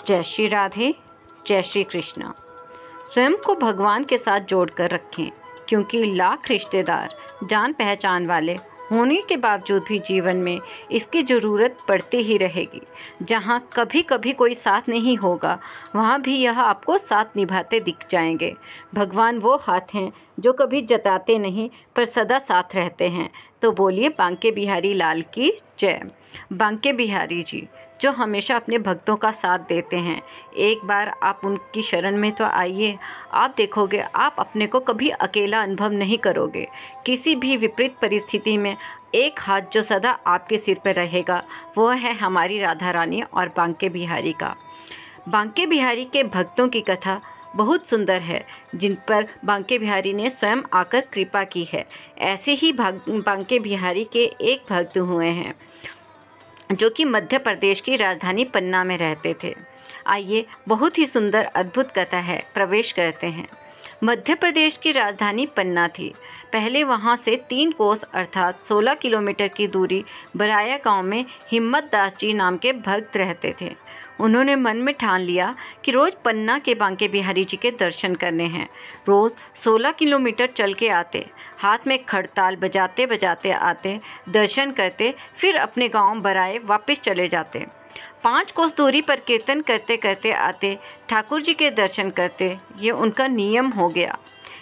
जय श्री राधे, जय श्री कृष्ण। स्वयं को भगवान के साथ जोड़कर रखें, क्योंकि लाख रिश्तेदार जान पहचान वाले होने के बावजूद भी जीवन में इसकी ज़रूरत पड़ती ही रहेगी। जहाँ कभी कभी कोई साथ नहीं होगा, वहाँ भी यह आपको साथ निभाते दिख जाएंगे। भगवान वो हाथ हैं जो कभी जताते नहीं पर सदा साथ रहते हैं। तो बोलिए बांके बिहारी लाल की जय। बांके बिहारी जी जो हमेशा अपने भक्तों का साथ देते हैं, एक बार आप उनकी शरण में तो आइए, आप देखोगे आप अपने को कभी अकेला अनुभव नहीं करोगे। किसी भी विपरीत परिस्थिति में एक हाथ जो सदा आपके सिर पर रहेगा वो है हमारी राधा रानी और बांके बिहारी का। बांके बिहारी के भक्तों की कथा बहुत सुंदर है, जिन पर बांके बिहारी ने स्वयं आकर कृपा की है। ऐसे ही बांके बिहारी के एक भक्त हुए हैं जो कि मध्य प्रदेश की राजधानी पन्ना में रहते थे। आइए बहुत ही सुंदर अद्भुत कथा है, प्रवेश करते हैं। मध्य प्रदेश की राजधानी पन्ना थी। पहले वहां से 3 कोस अर्थात 16 किलोमीटर की दूरी बराया गांव में हिम्मत दास जी नाम के भक्त रहते थे। उन्होंने मन में ठान लिया कि रोज़ पन्ना के बांके बिहारी जी के दर्शन करने हैं। रोज़ 16 किलोमीटर चल के आते, हाथ में खड़ताल बजाते बजाते आते, दर्शन करते, फिर अपने गांव बराए वापस चले जाते। 5 कोस दूरी पर कीर्तन करते करते आते, ठाकुर जी के दर्शन करते। ये उनका नियम हो गया।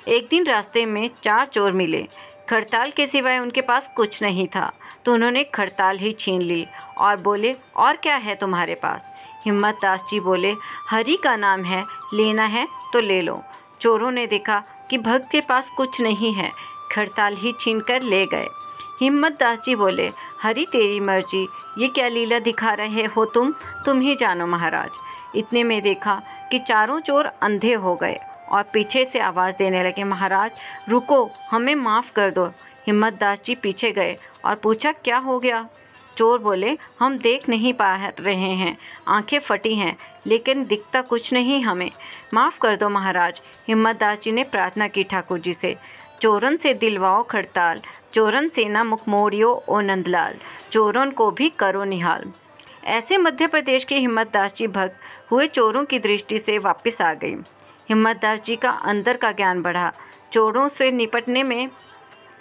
एक दिन रास्ते में 4 चोर मिले। खड़ताल के सिवाय उनके पास कुछ नहीं था, तो उन्होंने खड़ताल ही छीन ली और बोले, और क्या है तुम्हारे पास? हिम्मत दास जी बोले, हरि का नाम है, लेना है तो ले लो। चोरों ने देखा कि भक्त के पास कुछ नहीं है, खड़ताल ही छीन कर ले गए। हिम्मत दास जी बोले, हरि तेरी मर्जी, ये क्या लीला दिखा रहे हो तुम ही जानो महाराज। इतने में देखा कि चारों चोर अंधे हो गए और पीछे से आवाज़ देने लगे, महाराज रुको, हमें माफ़ कर दो। हिम्मत दास जी पीछे गए और पूछा, क्या हो गया? चोर बोले, हम देख नहीं पा रहे हैं, आंखें फटी हैं, लेकिन दिखता कुछ नहीं हमें, माफ़ कर दो महाराज। हिम्मत दास जी ने प्रार्थना की ठाकुर जी से, चोरन से दिलवाओ खड़ताल, चोरन से ना मुख मोड़ियो ओ नंदलाल, चोरन को भी करो निहाल। ऐसे मध्य प्रदेश के हिम्मत दास जी भक्त हुए चोरों की दृष्टि से वापस आ गई। हिम्मत दास जी का अंदर का ज्ञान बढ़ा। चोरों से निपटने में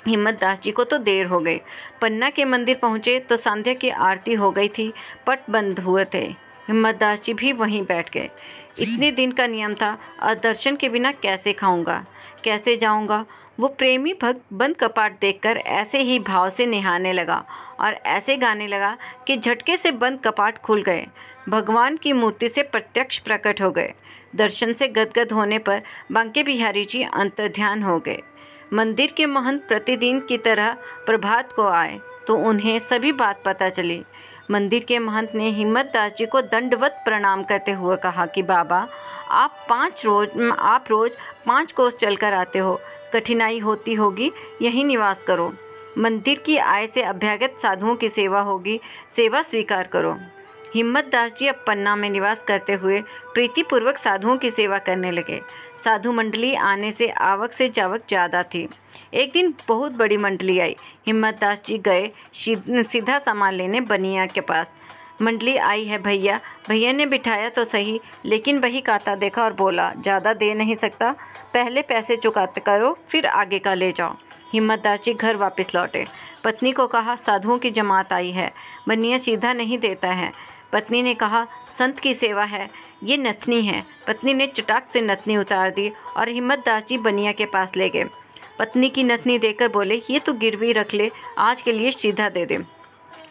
हिम्मत दास जी को तो देर हो गई। पन्ना के मंदिर पहुँचे तो संध्या की आरती हो गई थी, पट बंद हुए थे। हिम्मत दास जी भी वहीं बैठ गए। इतने दिन का नियम था, दर्शन के बिना कैसे खाऊंगा, कैसे जाऊंगा। वो प्रेमी भक्त बंद कपाट देखकर ऐसे ही भाव से निहारने लगा और ऐसे गाने लगा कि झटके से बंद कपाट खुल गए, भगवान की मूर्ति से प्रत्यक्ष प्रकट हो गए। दर्शन से गदगद होने पर बांके बिहारी जी अंतर्ध्यान हो गए। मंदिर के महंत प्रतिदिन की तरह प्रभात को आए तो उन्हें सभी बात पता चली। मंदिर के महंत ने हिम्मत दास जी को दंडवत प्रणाम करते हुए कहा कि बाबा, आप रोज़ 5 कोस चलकर आते हो, कठिनाई होती होगी, यहीं निवास करो। मंदिर की आय से अभ्यागत साधुओं की सेवा होगी, सेवा स्वीकार करो। हिम्मत दास जी अब पन्ना में निवास करते हुए प्रीतिपूर्वक साधुओं की सेवा करने लगे। साधु मंडली आने से आवक से जावक ज़्यादा थी। एक दिन बहुत बड़ी मंडली आई। हिम्मत दास जी गए सीधा सामान लेने बनिया के पास। मंडली आई है भैया। भैया ने बिठाया तो सही, लेकिन वही काता देखा और बोला, ज़्यादा दे नहीं सकता, पहले पैसे चुकाते करो, फिर आगे का ले जाओ। हिम्मत दास जी घर वापस लौटे। पत्नी को कहा, साधुओं की जमात आई है, बनिया सीधा नहीं देता है। पत्नी ने कहा, संत की सेवा है, ये नथनी है। पत्नी ने चटाक से नथनी उतार दी और हिम्मत दास जी बनिया के पास ले गए। पत्नी की नथनी देकर बोले, ये तो गिरवी रख ले, आज के लिए सीधा दे दे।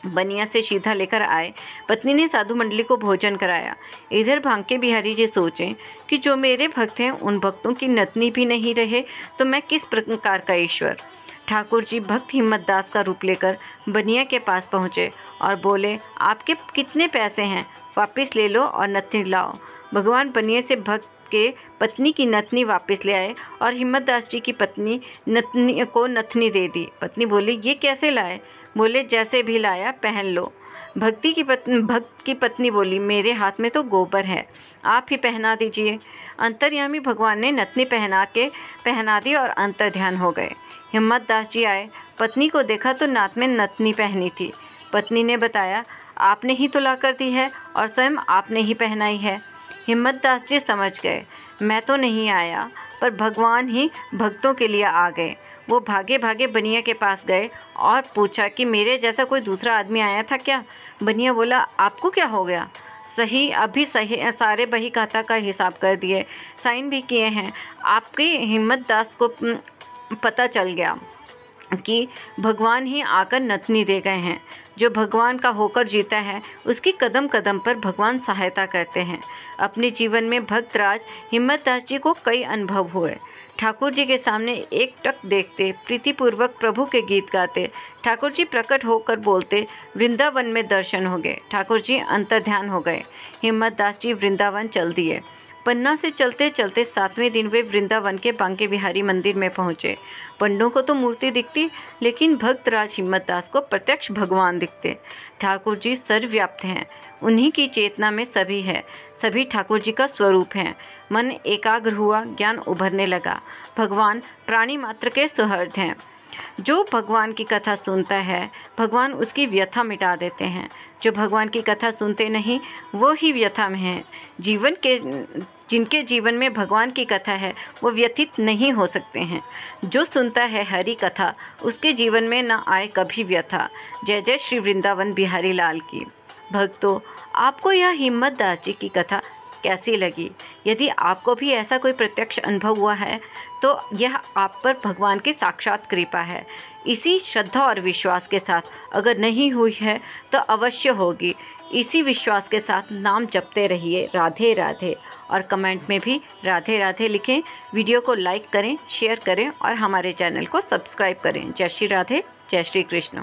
बनिया से सीधा लेकर आए। पत्नी ने साधु मंडली को भोजन कराया। इधर बांके बिहारी जी सोचें कि जो मेरे भक्त हैं उन भक्तों की नथनी भी नहीं रहे तो मैं किस प्रकार का ईश्वर। ठाकुर जी भक्त हिम्मत दास का रूप लेकर बनिया के पास पहुँचे और बोले, आपके कितने पैसे हैं, वापस ले लो और नथनी लाओ। भगवान बनिया से भक्त के पत्नी की नथनी वापस ले आए और हिम्मत दास जी की पत्नी को नथनी दे दी। पत्नी बोली, ये कैसे लाए? बोले, जैसे भी लाया पहन लो। भक्त की पत्नी बोली, मेरे हाथ में तो गोबर है, आप ही पहना दीजिए। अंतर्यामी भगवान ने नथनी पहना दी और अंतर्ध्यान हो गए। हिम्मत दास जी आए, पत्नी को देखा तो नाक में नथनी पहनी थी। पत्नी ने बताया, आपने ही तो ला कर दी है और स्वयं आपने ही पहनाई है। हिम्मत दास जी समझ गए, मैं तो नहीं आया, पर भगवान ही भक्तों के लिए आ गए। वो भागे भागे बनिया के पास गए और पूछा कि मेरे जैसा कोई दूसरा आदमी आया था क्या? बनिया बोला, आपको क्या हो गया? सही, अभी सही सारे बही खाता का हिसाब कर दिए, साइन भी किए हैं। आपके हिम्मत दास को पता चल गया कि भगवान ही आकर नथनी दे गए हैं। जो भगवान का होकर जीता है उसकी कदम कदम पर भगवान सहायता करते हैं। अपने जीवन में भक्तराज हिम्मत दास जी को कई अनुभव हुए। ठाकुर जी के सामने एक टक देखते, प्रीतिपूर्वक प्रभु के गीत गाते। ठाकुर जी प्रकट होकर बोलते, वृंदावन में दर्शन हो गए। ठाकुर जी अंतर्ध्यान हो गए। हिम्मत दास जी वृंदावन चल दिए। पन्ना से चलते चलते 7वें दिन वे वृंदावन के बांके बिहारी मंदिर में पहुँचे। पंडों को तो मूर्ति दिखती, लेकिन भक्तराज हिम्मत दास को प्रत्यक्ष भगवान दिखते। ठाकुर जी सर्वव्याप्त हैं, उन्हीं की चेतना में सभी है, सभी ठाकुर जी का स्वरूप हैं। मन एकाग्र हुआ, ज्ञान उभरने लगा। भगवान प्राणी मात्र के सुहृद हैं। जो भगवान की कथा सुनता है, भगवान उसकी व्यथा मिटा देते हैं। जो भगवान की कथा सुनते नहीं, वो ही व्यथा में हैं। जिनके जीवन में भगवान की कथा है, वो व्यथित नहीं हो सकते हैं। जो सुनता है हरि कथा, उसके जीवन में न आए कभी व्यथा। जय जय श्री वृंदावन बिहारी लाल की। भक्तों, आपको यह हिम्मत दास जी की कथा कैसी लगी? यदि आपको भी ऐसा कोई प्रत्यक्ष अनुभव हुआ है तो यह आप पर भगवान की साक्षात कृपा है। इसी श्रद्धा और विश्वास के साथ, अगर नहीं हुई है तो अवश्य होगी। इसी विश्वास के साथ नाम जपते रहिए, राधे राधे, और कमेंट में भी राधे राधे लिखें। वीडियो को लाइक करें, शेयर करें और हमारे चैनल को सब्सक्राइब करें। जय श्री राधे, जय श्री कृष्ण।